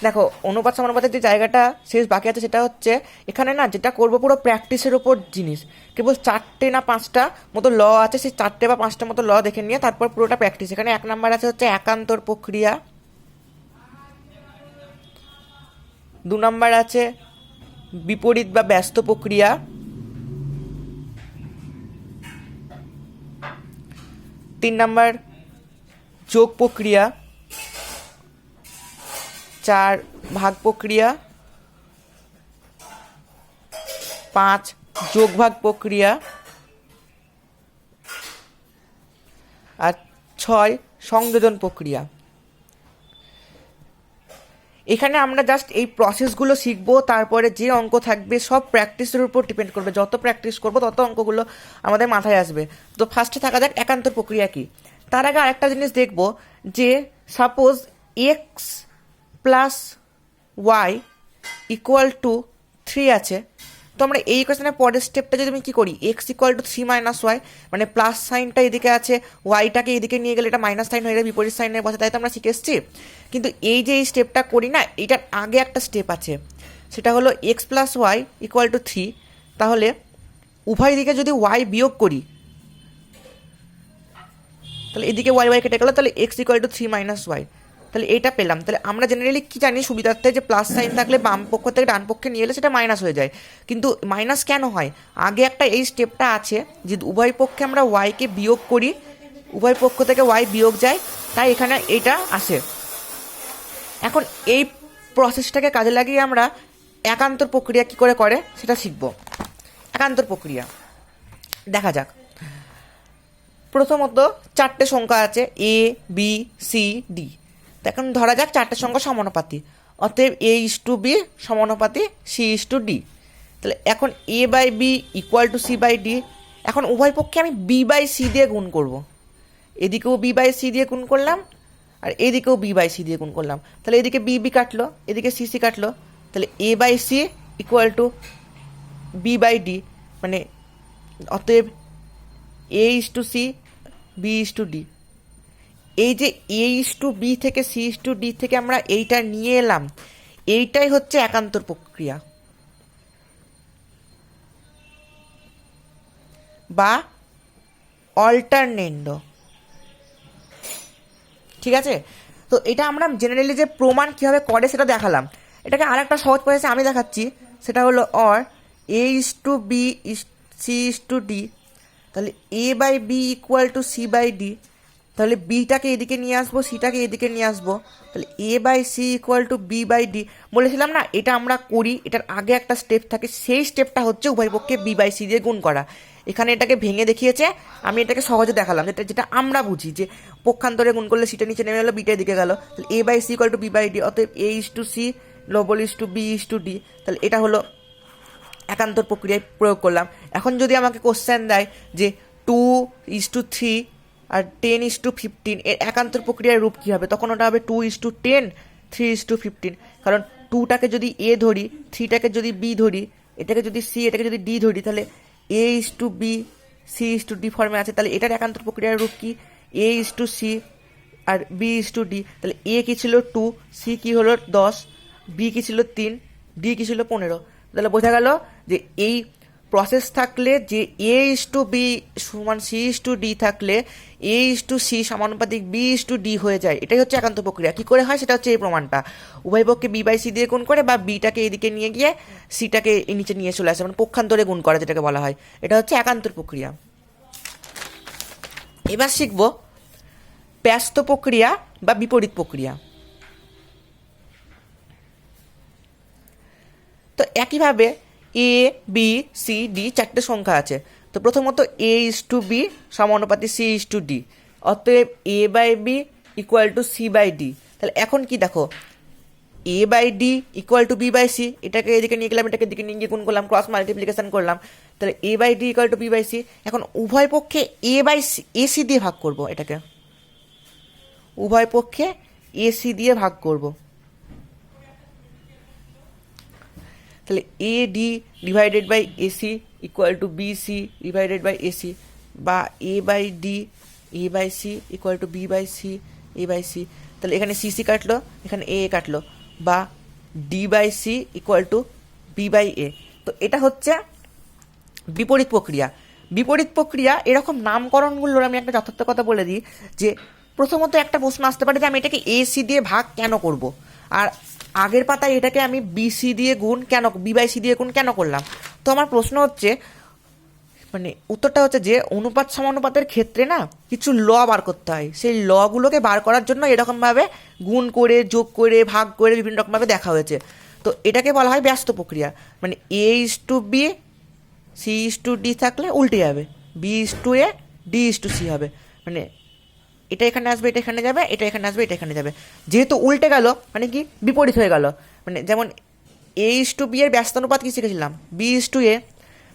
দেখো অনুপাত সমানুপাতের যে জায়গাটা শেষ বাকি আছে সেটা হচ্ছে এখানে না যেটা করবো পুরো প্র্যাকটিসের ওপর জিনিস, কেবল 4টে না 5টা মতো ল আছে, সেই 4টে বা 5টা মতো ল দেখে নিয়ে তারপর পুরোটা প্র্যাকটিস। এখানে 1 নাম্বার আছে হচ্ছে একান্তর প্রক্রিয়া, 2 নাম্বার আছে বিপরীত বা ব্যস্ত প্রক্রিয়া, 3 নাম্বার যোগ প্রক্রিয়া, 4 ভাগ প্রক্রিয়া, 5 যোগ ভাগ প্রক্রিয়া, আর 6 সংযোজন প্রক্রিয়া। এখানে আমরা জাস্ট এই প্রসেসগুলো শিখবো, তারপরে যে অঙ্ক থাকবে সব প্র্যাকটিসের উপর ডিপেন্ড করবে, যত প্র্যাকটিস করবো তত অঙ্কগুলো আমাদের মাথায় আসবে। তো ফার্স্টে থাকা যাক একান্তর প্রক্রিয়া কি। তার আগে আরেকটা জিনিস দেখবো যে suppose X plus Y equal to 3 আছে, তো আমরা এই ইকুয়েশনের পরের স্টেপটা যদি আমি কী করি, X equal to 3 minus Y, মানে প্লাস সাইনটা এদিকে আছে, ওয়াইটাকে এদিকে নিয়ে গেলে এটা মাইনাস সাইন হয়ে যাবে, বিপরীত সাইনের বসে, তাই তো আমরা শিখে এসেছি। কিন্তু এই যে এই স্টেপটা করি না, এইটার আগে একটা স্টেপ আছে, সেটা হলো X plus Y equal to 3, তাহলে উভয় দিকে যদি ওয়াই বিয়োগ করি তাহলে এদিকে ওয়াই ওয়াই কেটে গেল, তাহলে X equal to 3 minus Y, তাহলে এইটা পেলাম। তাহলে আমরা জেনারেলি কী জানি সুবিধার্থে যে প্লাস সাইন থাকলে বাম পক্ষ থেকে ডান পক্ষে নিয়ে এলে সেটা মাইনাস হয়ে যায়, কিন্তু মাইনাস কেন হয়, আগে একটা এই স্টেপটা আছে যে উভয় পক্ষে আমরা ওয়াইকে বিয়োগ করি, উভয় পক্ষ থেকে ওয়াই বিয়োগ যায়, তাই এখানে এইটা আসে। এখন এই প্রসেসটাকে কাজে লাগিয়ে আমরা একান্তর প্রক্রিয়া কী করে করে সেটা শিখব। একান্তর প্রক্রিয়া দেখা যাক। প্রথমত 4টে সংখ্যা আছে এ বি সি ডি, এখন ধরা যাক 4টে সংখ্যা সমানুপাতি, অতএব এ ইস টু বি সমানুপাতি সি ইস টু ডি। তাহলে এখন a by B equal to c by d, এখন উভয় পক্ষে আমি বি বাই সি দিয়ে গুণ করব, এদিকেও বি বাই সি দিয়ে গুণ করলাম আর এদিকেও বি বাই সি দিয়ে গুণ করলাম, তাহলে এদিকে বি বি কাটলো, এদিকে সি সি কাটলো, তাহলে a by c equal to b by D, মানে অতএব a is to c b is to d. এই যে এ ইস টু বি থেকে সি ইস টু ডি থেকে আমরা এইটা নিয়ে এলাম, এইটাই হচ্ছে একান্তর প্রক্রিয়া বা অল্টারনেন্ডো, ঠিক আছে। তো এটা আমরা জেনারেলি যে প্রমাণ কীভাবে করে সেটা দেখালাম, এটাকে আর একটা সহজ প্রসেসে আমি দেখাচ্ছি, সেটা হলো or a is to b is c is to D, তাহলে a by B equal to c by D, তাহলে বিটাকে এদিকে নিয়ে আসবো, সিটাকে এদিকে নিয়ে আসবো, তাহলে a by c equal to b by d. বলেছিলাম না এটা আমরা করি, এটার আগে একটা স্টেপ থাকে, সেই স্টেপটা হচ্ছে উভয় পক্ষে বি বাই সি দিয়ে গুণ করা। এখানে এটাকে ভেঙে দেখিয়েছে, আমি এটাকে সহজে দেখালাম, যেটা যেটা আমরা বুঝি যে পক্ষান্তরে গুণ করলে সিটা নিচে নেমে গেলো, বিটা এদিকে গেল, তাহলে a by c equal to b by D, অতএব a is to c double is to b is to D, তাহলে এটা হলো একান্তর প্রক্রিয়ায় প্রয়োগ করলাম। এখন যদি আমাকে কোশ্চেন দেয় যে 2:3 আর 10:15 এর একান্তর প্রক্রিয়ার রূপ কী হবে, তখন ওটা হবে 2:10 3:15, কারণ 2টাকে যদি এ ধরি, 3টাকে যদি বি ধরি, এটাকে যদি সি, এটাকে যদি ডি ধরি, তাহলে a is to b c is to d ফর্মে আছে, তাহলে এটার একান্তর প্রক্রিয়ার রূপ কি, এ ইস টু সি আর বি ইস টু ডি। তাহলে এ কি ছিল 2, সি কি হলো 10, বি কি ছিল 3, ডি কি ছিল 15। তাহলে বোঝা গেল যে এই প্রসেস থাকলে যে এ ইস টু বি সমান সি ইস টু ডি থাকলে এ ইস টু সি সমানুপাতিক বি ইস টু ডি হয়ে যায়, এটাই হচ্ছে একান্ত প্রক্রিয়া। কী করে হয় সেটা হচ্ছে এই প্রমাণটা, উভয় পক্ষে বি বাই সি দিয়ে গুণ করে বা বিটাকে এদিকে নিয়ে গিয়ে সিটাকে নিচে নিয়ে চলে আসে, মানে পক্ষান্তরে গুণ করা যেটাকে বলা হয়, এটা হচ্ছে একান্তর প্রক্রিয়া। এবার শিখব ব্যস্ত প্রক্রিয়া বা বিপরীত প্রক্রিয়া। তো একইভাবে এ বি সি ডি 4টে সংখ্যা আছে, তো প্রথমত এ ইস টু বি সমানুপাতি সি ইস টু ডি, অতএব a by B equal to c by D. তাহলে এখন কি দেখো, a by D equal to b by c, এটাকে এদিকে নিয়ে গেলাম, এটাকে এদিকে নিয়ে গিয়ে গুণ করলাম, ক্রস মাল্টিপ্লিকেশন করলাম, তাহলে a by D equal to b by c. এখন উভয় পক্ষে a by c a c দিয়ে ভাগ করব, এটাকে উভয় পক্ষে এ সি দিয়ে ভাগ করব, তাহলে a d divided by ac equal to b c divided by ac, বা a by d a by c equal to b by c a by c. তাহলে এখানে সি সি কাটলো, এখানে এ কাটলো, বা d by c equal to b by a. তো এটা হচ্ছে বিপরীত প্রক্রিয়া। বিপরীত প্রক্রিয়া এরকম নামকরণগুলোর আমি একটা যথার্থ কথা বলে দিই যে প্রথমত একটা প্রশ্ন আসতে পারে যে আমি এটাকে এ সি দিয়ে ভাগ কেন করব, আর আগের পাতায় এটাকে আমি বি সি দিয়ে গুণ কেন, বি বাই সি দিয়ে গুণ কেন করলাম। তো আমার প্রশ্ন হচ্ছে, মানে উত্তরটা হচ্ছে যে অনুপাত সমানুপাতের ক্ষেত্রে না কিছু ল বার করতে হয়, সেই লগুলোকে বার করার জন্য এরকমভাবে গুণ করে যোগ করে ভাগ করে বিভিন্ন রকমভাবে দেখা হয়েছে। তো এটাকে বলা হয় ব্যস্ত প্রক্রিয়া। মানে a is to b, c is to D থাকলে উল্টে যাবে, b is to a, d is to c হবে। মানে এটা এখানে আসবে, এটা এখানে যাবে, এটা এখানে আসবে, এটা এখানে যাবে। যেহেতু উল্টে গেল মানে কি বিপরীত হয়ে গেল। মানে যেমন এ ইস টু বি এর ব্যস্তানুপাত কি শিখেছিলাম, বি ইস টু এ,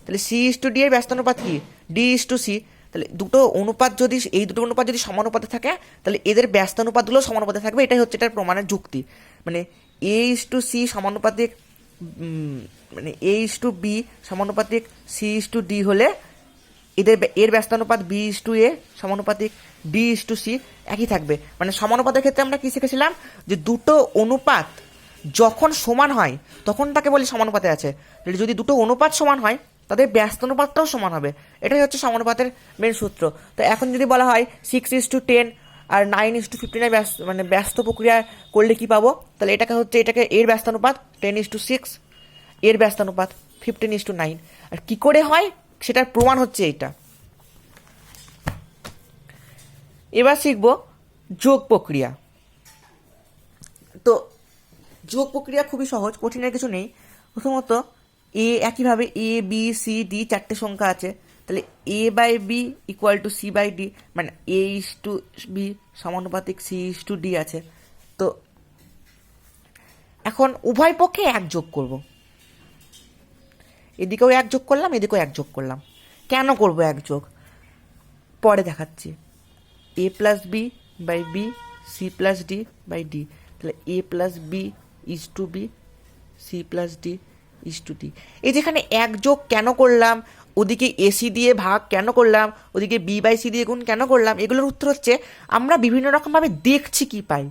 তাহলে সি ইস টু ডি এর ব্যস্তানুপাত কি, ডি ইস টু সি। তাহলে দুটো অনুপাত যদি, এই দুটো অনুপাত যদি সমানুপাতে থাকে তাহলে এদের ব্যস্তানুপাতগুলো সমানুপাতে থাকবে। এটাই হচ্ছে এটার প্রমাণের যুক্তি। মানে এ ইস টু সি সমানুপাতিক, মানে এ ইস টু বি সমানুপাতিক সি ইস টু ডি হলে এর ব্যস্তানুপাত বি ইস টু এ সমানুপাতিক ডি ইস টু সি একই থাকবে। মানে সমানুপাতের ক্ষেত্রে আমরা কি শিখেছিলাম যে দুটো অনুপাত যখন সমান হয় তখন তাকে বলি সমানুপাতে আছে। যদি দুটো অনুপাত সমান হয় তাদের ব্যস্তানুপাতটাও সমান হবে। এটাই হচ্ছে সমানুপাতের মেন সূত্র। তো এখন যদি বলা হয় 6:10 আর 9:59 মানে ব্যস্ত প্রক্রিয়া করলে কি পাবো, তাহলে এটাকে হচ্ছে, এটাকে এর ব্যস্তানুপাত 10:6, এর ব্যস্তানুপাত 15:9। আর কি করে হয় সেটার প্রমাণ হচ্ছে এইটা। এবার শিখব যোগ প্রক্রিয়া। তো যোগ প্রক্রিয়া খুবই সহজ, কঠিনের কিছু নেই। প্রথমত একইভাবে এ বি সি ডি চারটে সংখ্যা আছে, তাহলে a by B equal to c by D, মানে এ ইস টু বি সমানুপাতিক সি ইস টু ডি আছে। তো এখন উভয় পক্ষে এক যোগ করব, এদিকেও এক যোগ করলাম, এদিকেও এক যোগ করলাম। কেন করব এক যোগ পরে দেখাচ্ছি। A plus B by b C plus D by D, তাহলে এ plus b is to b C plus d is to d. এই যেখানে এক যোগ কেন করলাম, ওদিকে এসি দিয়ে ভাগ কেন করলাম, ওদিকে বি বাই সি দিয়ে গুণ কেন করলাম, এগুলোর উত্তর হচ্ছে আমরা বিভিন্ন রকমভাবে দেখছি কি পাই,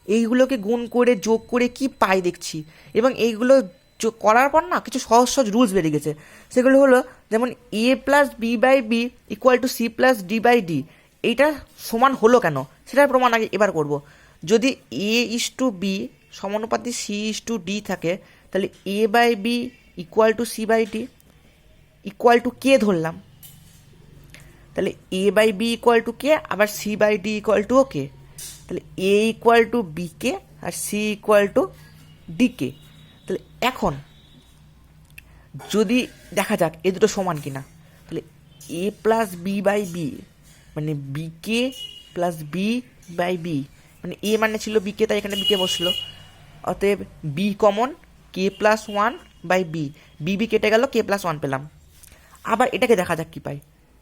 এইগুলোকে গুণ করে যোগ করে কি পাই দেখছি। এবং এইগুলো করার পর না কিছু সহজ সহজ রুলস বেরিয়ে গেছে। সেগুলো হলো যেমন a plus B by B equal to C plus D by d, এইটা সমান হলো কেন সেটার প্রমাণ আগে এবার করব। যদি এ ইস টু বি সমানুপাতিক সি ইস টু ডি থাকে তাহলে a by B equal to c by D equal to k ধরলাম, তাহলে a by B equal to k, আবার c by D equal to ওকে। তাহলে এ ইকুয়াল টু বি কে আর C equal to D কে। তাহলে এখন যদি দেখা যাক এ দুটো সমান কিনা, তাহলে এ প্লাস বি বাই বি মানে B K plus B by B, মানে এ মানে ছিল বি কে, তাই এখানে বি কে বসলো। অতএব B common, K plus one by B, B B কেটে গেল, কে প্লাস ওয়ান পেলাম। আবার এটাকে দেখা যাক কি পাই,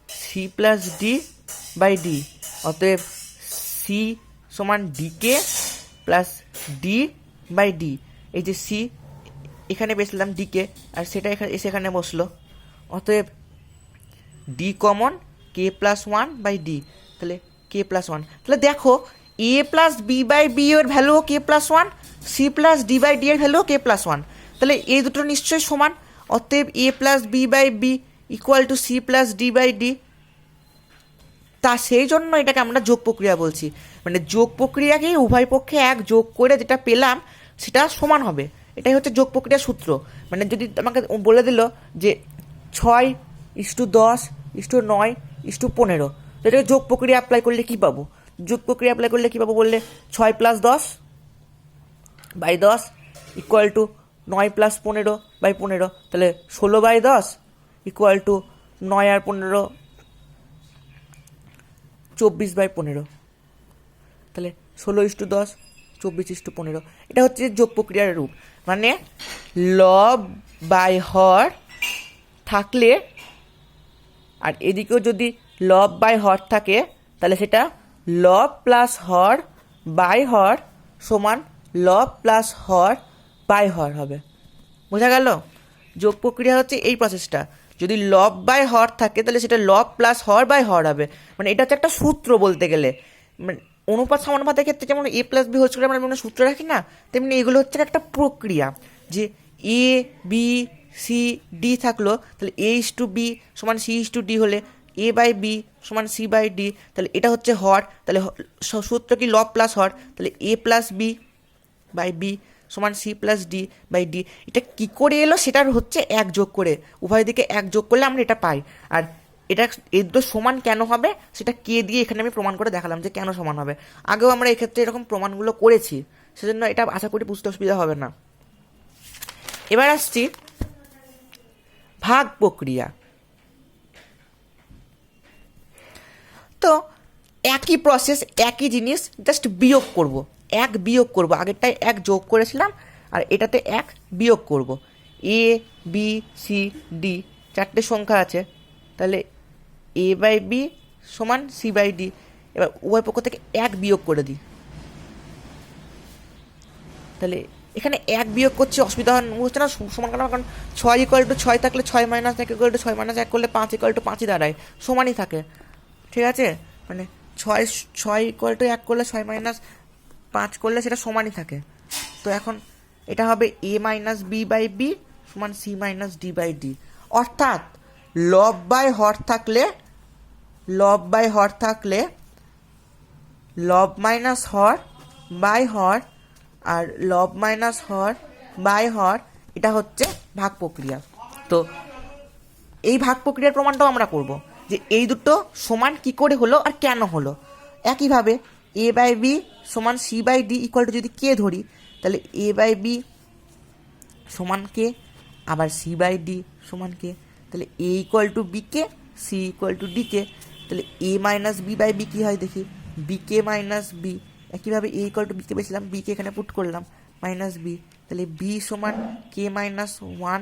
C plus D by D, অতএব সি সমান D K plus D by D. এই যে সি এখানে বেসলাম ডি কে, আর সেটা এখানে এসে এখানে বসলো, অতএব D common, K plus one by D, তাহলে কে প্লাস ওয়ান। তাহলে দেখো A plus B by B এর ভ্যালুও K plus one, C plus D by D এর ভ্যালুও কে প্লাস ওয়ান, তাহলে এই দুটো নিশ্চয়ই সমান। অতএব A plus B by B equal to C plus D by D. তা সেই জন্য এটাকে আমরা যোগ প্রক্রিয়া বলছি। মানে যোগ প্রক্রিয়াকেই উভয় পক্ষে এক যোগ করে যেটা পেলাম সেটা সমান হবে, এটাই হচ্ছে যোগ প্রক্রিয়ার সূত্র। মানে যদি আমাকে বলে দিল যে 6:10:9:15, তো এটাকে যোগ প্রক্রিয়া অ্যাপ্লাই করলে কী পাবো, যোগ প্রক্রিয়া অ্যাপ্লাই করলে কী পাবো বললে 6 + 10 বাই 10 ইকুয়াল টু 9 + 15 বাই 15, তাহলে 16 বাই 10 ইকুয়াল টু 9 আর 15 24 বাই 15, তাহলে 16:10 24:15। এটা হচ্ছে যোগ প্রক্রিয়ার রূপ। মানে লব বাই হর থাকলে আর এদিকেও যদি লব বাই হর থাকে তাহলে সেটা লব প্লাস হর বাই হর সমান লব প্লাস হর বাই হর হবে। বোঝা গেল? যোগ প্রক্রিয়া হচ্ছে এই প্রসেসটা। যদি লব বাই হর থাকে তাহলে সেটা লব প্লাস হর বাই হর হবে। মানে এটা হচ্ছে একটা সূত্র বলতে গেলে। মানে অনুপাত সমানুপাতের ক্ষেত্রে যেমন a plus B whole square আমরা যেমন সূত্র রাখি না, তেমনি এগুলো হচ্ছে একটা প্রক্রিয়া, যে এ বি সি ডি থাকলো, তাহলে এ ইস টু বি সমান সি ইস টু ডি হলে এ বাই বি সমান সি বাই ডি, তাহলে এটা হচ্ছে হর, তাহলে সূত্র কি লব প্লাস হর, তাহলে এ প্লাস বি বাই বি সমান C plus D by D. এটা কী করে এলো, সেটার হচ্ছে এক যোগ করে, উভয় দিকে এক যোগ করলে আমরা এটা পাই। আর এটা এর দুটো সমান কেন হবে সেটা কে দিয়ে এখানে আমি প্রমাণ করে দেখালাম যে কেন সমান হবে। আগেও আমরা এক্ষেত্রে এরকম প্রমাণগুলো করেছি, সেজন্য এটা আশা করি বুঝতে অসুবিধা হবে না। এবার আসছি ভাগ প্রক্রিয়া। তো একই প্রসেস, একই জিনিস, জাস্ট বিয়োগ করব, এক বিয়োগ করব, আগেরটায় এক যোগ করেছিলাম আর এটাতে এক বিয়োগ করব। এ বি সি ডি চারটে সংখ্যা আছে, তাহলে এ বাই বি সমান সি বাই ডি। এবার উভয় পক্ষ থেকে এক বিয়োগ করে দিই, তাহলে এখানে এক বিয়োগ করছি, অসুবিধা হচ্ছে না, সমান কারণ, কারণ 6 = 6 থাকলে 6 - 1 = 6 - 1 করলে 5 = 5ই দাঁড়ায়, সমানই থাকে। ঠিক আছে, মানে 6 = 1 করলে 6 - 5 করলে সেটা সমানই থাকে। তো এখন এটা হবে A minus B by B সমান C minus D by D. অর্থাৎ লব বাই হর থাকলে লব বাই হর থাকলে লব মাইনাস হর বাই হর, আর লব মাইনাস হর বাই হর, এটা হচ্ছে ভাগ প্রক্রিয়া। তো এই ভাগ প্রক্রিয়ার প্রমাণটাও আমরা করব, যে এই দুটো সমান কি করে হলো আর কেন হলো। একইভাবে এ বাই বি সমান C by D equal to যদি কে ধরি, তাহলে এ বাই বি সমান কে, আবার সি বাই ডি সমান কে, তাহলে এ equal to B K, C equal to D কে, তাহলে A minus B by B কী হয় দেখি, বি কে মাইনাস বি। একইভাবে A equal to B K পেয়েছিলাম, বি কে এখানে পুট করলাম মাইনাস বি, তাহলে বি সমান K minus one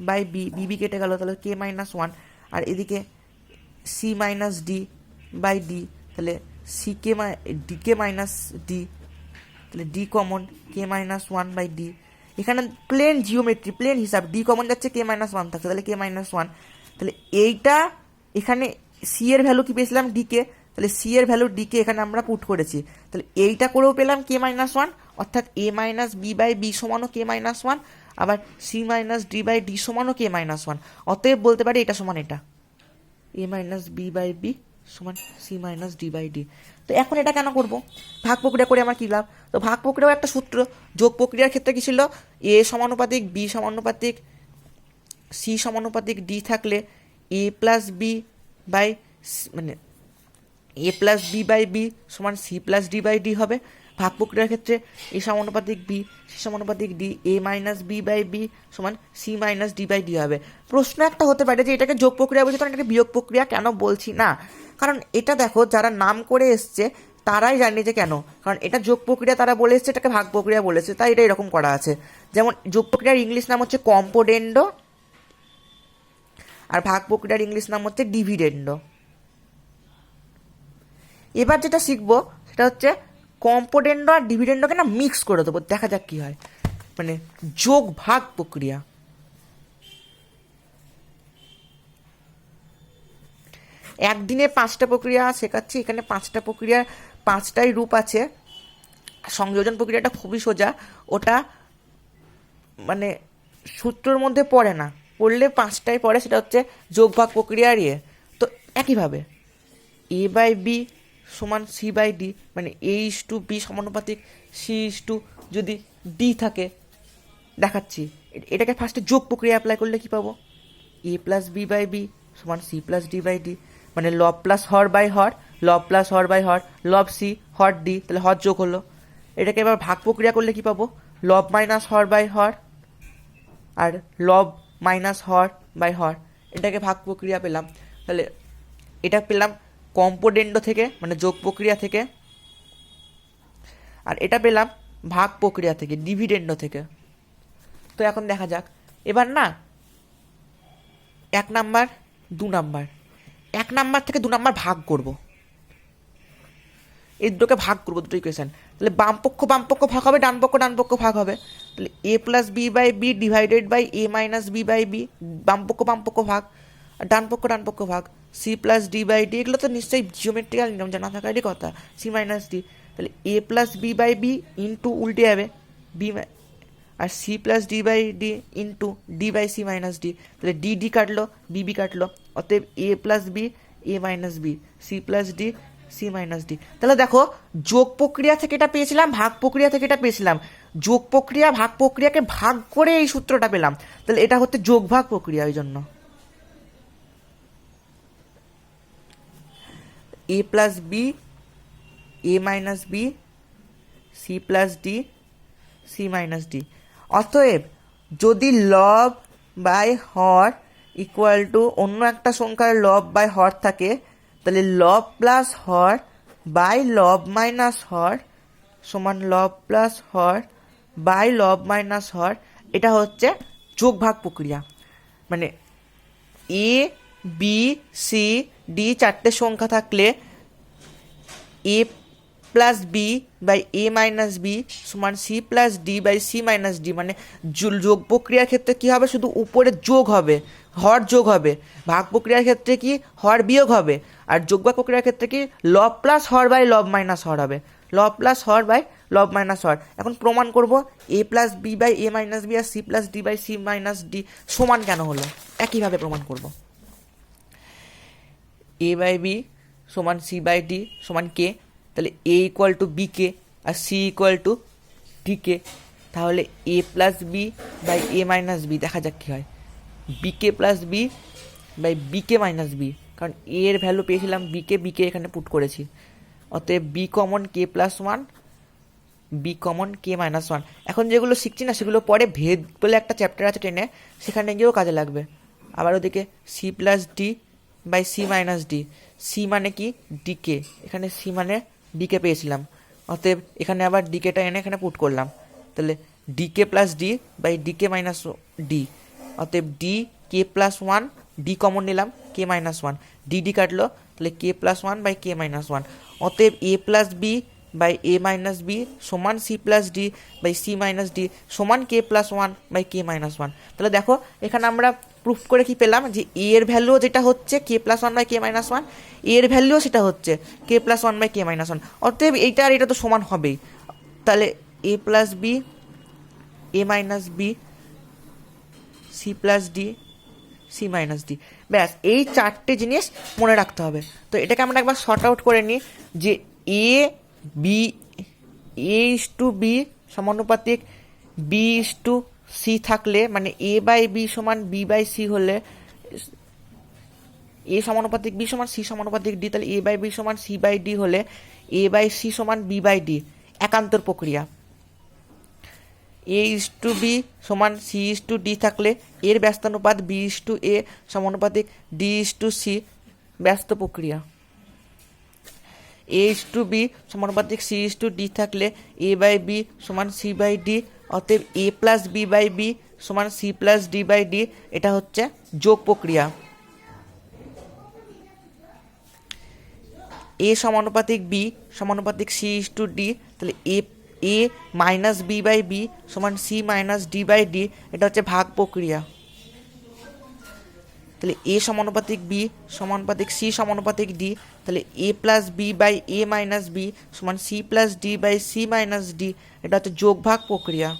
by B, B কেটে গেল, তাহলে কে মাইনাস ওয়ান। আর এদিকে C minus D by D, তাহলে সি কে ডি কে মাইনাস ডি, তাহলে D common K minus one by D. এখানে প্লেন জিওমেট্রি, প্লেন হিসাব, ডি কমন যাচ্ছে, কে মাইনাস ওয়ান থাকছে, তাহলে কে মাইনাস ওয়ান। তাহলে এইটা এখানে সি এর ভ্যালু কি পেয়েছিলাম, ডি কে, তাহলে সি এর ভ্যালু ডি কে এখানে আমরা পুট করেছি, তাহলে এইটা করেও পেলাম কে মাইনাস ওয়ান, অর্থাৎ A minus B by B সমানও কে মাইনাস ওয়ান, আবার C minus D by D সমানও কে মাইনাস ওয়ান। অতএব বলতে পারি এটা সমান এটা, A minus B by B সমান C minus D by D. তো এখন এটা কেন করব, ভাগ প্রক্রিয়া করে আমার কী লাভ। তো ভাগ প্রক্রিয়াও একটা সূত্র, যোগ প্রক্রিয়ার ক্ষেত্রে কী ছিল, এ সমানুপাতিক বি সমানুপাতিক সি সমানুপাতিক ডি থাকলে এ প্লাস বি বাই, মানে A plus B by B সমান C plus D by D হবে। ভাগ প্রক্রিয়ার ক্ষেত্রে এ সমানুপাতিক বি, সি সমানুপাতিক D, A minus B by B সমান C minus D by D হবে। প্রশ্ন একটা হতে পারে যে এটাকে যোগ প্রক্রিয়া বলছি, তখন এটাকে বিয়োগ প্রক্রিয়া কেন বলছি না, কারণ এটা দেখো যারা নাম করে এসছে তারাই জানে যে কেন, কারণ এটা যোগ প্রক্রিয়া তারা বলে এসছে, এটাকে ভাগ প্রক্রিয়া বলেছে, তাই এটা এরকম করা আছে। যেমন যোগ প্রক্রিয়ার ইংলিশ নাম হচ্ছে কম্পোডেন্ডো, আর ভাগ প্রক্রিয়ার ইংলিশ নাম হচ্ছে ডিভিডেন্ডো। এবার যেটা শিখবো সেটা হচ্ছে কম্পোডেন্ডো আর ডিভিডেন্ডোকে না মিক্স করে দেবো, দেখা যাক কি হয়, মানে যোগ ভাগ প্রক্রিয়া। একদিনে 5টা প্রক্রিয়া শেখাচ্ছি, এখানে 5টা প্রক্রিয়া, 5টাই রূপ আছে। সংযোজন প্রক্রিয়াটা খুবই সোজা, ওটা মানে সূত্রের মধ্যে পড়ে না, পড়লে 5টাই পড়ে, সেটা হচ্ছে যোগ ভাগ প্রক্রিয়ার ইয়ে। তো একইভাবে এ বাই বি সমান সি বাই ডি, মানে এ ইস টু বি সমানুপাতিক সি ইস টু যদি ডি থাকে, দেখাচ্ছি এটাকে ফার্স্টে যোগ প্রক্রিয়া অ্যাপ্লাই করলে কি পাবো, A plus B by B সমান C plus D by D, মানে লব প্লাস হর বাই হর, লব প্লাস হর বাই হর, লব সি হর ডি, তাহলে হর যোগ হলো। এটাকে এবার ভাগ প্রক্রিয়া করলে কি পাবো, লব মাইনাস হর বাই হর আর লব মাইনাস হর বাই হর, এটাকে ভাগ প্রক্রিয়া পেলাম। তাহলে এটা পেলাম কম্পোডেন্ডো থেকে, মানে যোগ প্রক্রিয়া থেকে, আর এটা পেলাম ভাগ প্রক্রিয়া থেকে, ডিভিডেন্ডো থেকে। তো এখন দেখা যাক, এবার না 1 নাম্বার 2 নাম্বার, 1 নাম্বার থেকে 2 নাম্বার ভাগ করব, এই দুটোকে ভাগ করবো, দুটো ইকুয়েশন। তাহলে বাম পক্ষ ভাগ হবে, ডান পক্ষ ভাগ হবে, তাহলে এ plus B by B divided by A minus B by B, বাম পক্ষ ভাগ, আর ডান পক্ষ ভাগ, C plus D by D. এগুলো তো নিশ্চয়ই জিওমেট্রিক্যাল নিয়ম, জানা থাকারই কথা, সি মাইনাস ডি। তাহলে এ plus B by B into উল্টে যাবে বি, আর C plus D by D into D by C minus D, তাহলে ডি ডি কাটলো, বি বি কাটলো, অতএব A plus B A minus B, C plus D C minus D. তাহলে দেখো যোগ প্রক্রিয়া থেকে এটা পেয়েছিলাম, ভাগ প্রক্রিয়া থেকে এটা পেয়েছিলাম, যোগ প্রক্রিয়া ভাগ প্রক্রিয়াকে ভাগ করে এই সূত্রটা পেলাম, তাহলে এটা হচ্ছে যোগ ভাগ প্রক্রিয়া। ওই জন্য A plus B A minus B C plus D C minus D. অতএব যদি লব বাই হর ইকুয়াল টু অন্য একটা সংখ্যার লব বাই হর থাকে, তাহলে লব প্লাস হর বাই লব মাইনাস হর সমান লব প্লাস হর বাই লব মাইনাস হর, এটা হচ্ছে যোগ ভাগ প্রক্রিয়া। মানে এ বি সি ডি চারটে সংখ্যা থাকলে A plus B by A minus B সমান C plus D by C minus D, মানে যোগ প্রক্রিয়ার ক্ষেত্রে কী হবে, শুধু উপরে যোগ হবে, হর যোগ হবে। ভাগ প্রক্রিয়ার ক্ষেত্রে কি হর বিয়োগ হবে, আর যোগ ভাগ প্রক্রিয়ার ক্ষেত্রে কি লব প্লাস হর বাই লব মাইনাস হর হবে, লব প্লাস হর বাই লব মাইনাস হর। এখন প্রমাণ করব A plus B by A minus B আর C plus D by C minus D সমান কেন হলো, একইভাবে প্রমাণ করব। এ বাই বি সমান সি বাই ডি সমান কে, তাহলে এ ইকুয়াল টু বি কে আর সি ইকুয়াল টু ডি কে, তাহলে এ plus B by A minus B, দেখা যাক কী হয়, B K plus B by B K minus B, কারণ এ এর ভ্যালু পেয়েছিলাম বি কে এখানে পুট করেছি, অতএব B common K plus one B common K minus one. এখন যেগুলো শিখছি না সেগুলো পরে ভেদ বলে একটা চ্যাপ্টার আছে টেনে, সেখানে গিয়েও কাজে লাগবে। আবার ওদিকে C plus D by C minus D, C মানে কি ডিকে, এখানে সি মানে ডিকে পেয়েছিলাম, অতএব এখানে আবার ডিকেটা এনে এখানে পুট করলাম, তাহলে D K plus D by D K minus D, অতএব D K plus one, D common নিলাম K minus one, D D কাটলো, তাহলে K plus one by K minus one, অতএব A plus B by A minus B সমান C plus D by C minus D সমান K plus one by K minus one. তাহলে দেখো এখানে আমরা proof করে কি পেলাম, যে এ এর ভ্যালু যেটা হচ্ছে K plus one by K minus one, এর ভ্যালুও সেটা হচ্ছে K plus one by K minus one, অতএব এইটা আর এটা তো সমান হবেই। তাহলে এ plus B A minus B C plus D C minus D, ব্যাস এই চারটে জিনিস মনে রাখতে হবে। তো এটাকে আমরা একবার শর্ট আউট করে নিই, যে A B A is to B সমানুপাতিক বি ইস টু সি থাকলে, মানে এ বাই বি সমান বি বাই সি হলে, এ সমানুপাতিক বি সমান সি সমানুপাতিক ডি, তাহলে এ বাই বি সমান সি বাই ডি হলে এ বাই সি সমান বি বাই ডি, একান্তর প্রক্রিয়া। এ ইস টু বি সমান সি ইস টু ডি থাকলে এর ব্যস্তানুপাত বি ইস টু এ সমানুপাতিক ডি ইস টু সি, ব্যস্ত প্রক্রিয়া। এ ইস টু বি সমানুপাতিক সি ইস টু ডি থাকলে এ বাই বি সমান সি বাই ডি, অতএব A plus B by B সমান C plus D by D, এটা হচ্ছে যোগ প্রক্রিয়া। এ সমানুপাতিক বি সমানুপাতিক সি ইস টু ডি, তাহলে A minus B by B সমান C minus D by D, এটা হচ্ছে ভাগ প্রক্রিয়া। তাহলে এ সমানুপাতিক বি সমানুপাতিক সি সমানুপাতিক ডি, তাহলে এ plus B by A minus B সমান C plus D by C minus D, এটা হচ্ছে যোগ ভাগ প্রক্রিয়া।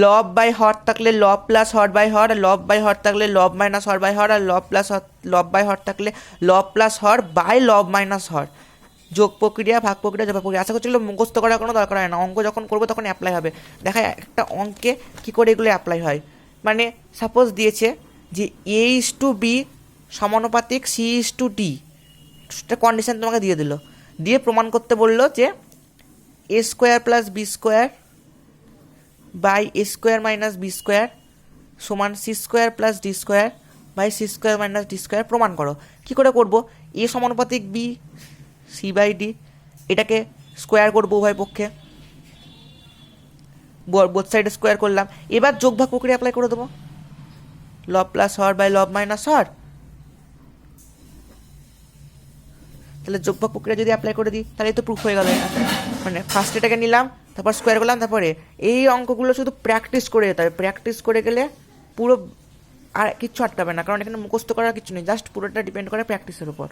লব বাই হর থাকলে লব প্লাস হর বাই হর, আর লব বাই হর থাকলে লব মাইনাস হর বাই হর, আর লব বাই হর থাকলে লব প্লাস হর বাই লব মাইনাস হর, যোগ প্রক্রিয়া ভাগ প্রক্রিয়া যোগ প্রক্রিয়া। আশা করছি এগুলো মুখস্থ করার কোনো দরকার হয় না, অঙ্ক যখন করবো তখন অ্যাপ্লাই হবে। দেখা একটা অঙ্কে কী করে এগুলো অ্যাপ্লাই হয়, মানে সাপোজ দিয়েছে যে এ ইস টু বি সমানুপাতিক সি ইস টু ডি, একটা কন্ডিশন তোমাকে দিয়ে দিল, দিয়ে প্রমাণ করতে বললো যে A square plus B square by A square minus B square সমান C square plus D square by C square minus D square. প্রমাণ করো, কী করে করবো, এ সমানুপাতিক বি সি বাই ডি, এটাকে স্কোয়ার করবো উভয় পক্ষে, বোথ সাইডে স্কোয়ার করলাম। এবার যোগ ভাগ প্রক্রিয়া অ্যাপ্লাই করে দেবো, লব প্লাস হর বাই লব মাইনাস হর, তাহলে যোগ ভাগ প্রক্রিয়া যদি অ্যাপ্লাই করে দিই তাহলে তো প্রুফ হয়ে গেল। মানে ফার্স্ট এটাকে নিলাম, তারপর স্কোয়ার করলাম, তারপরে এই অঙ্কগুলো শুধু প্র্যাকটিস করে যেতে হবে, প্র্যাকটিস করে গেলে পুরো আর কিচ্ছু আটকাবে না, কারণ এখানে মুখস্থ করার কিছু নেই, জাস্ট পুরোটা ডিপেন্ড করে প্র্যাকটিসের উপর।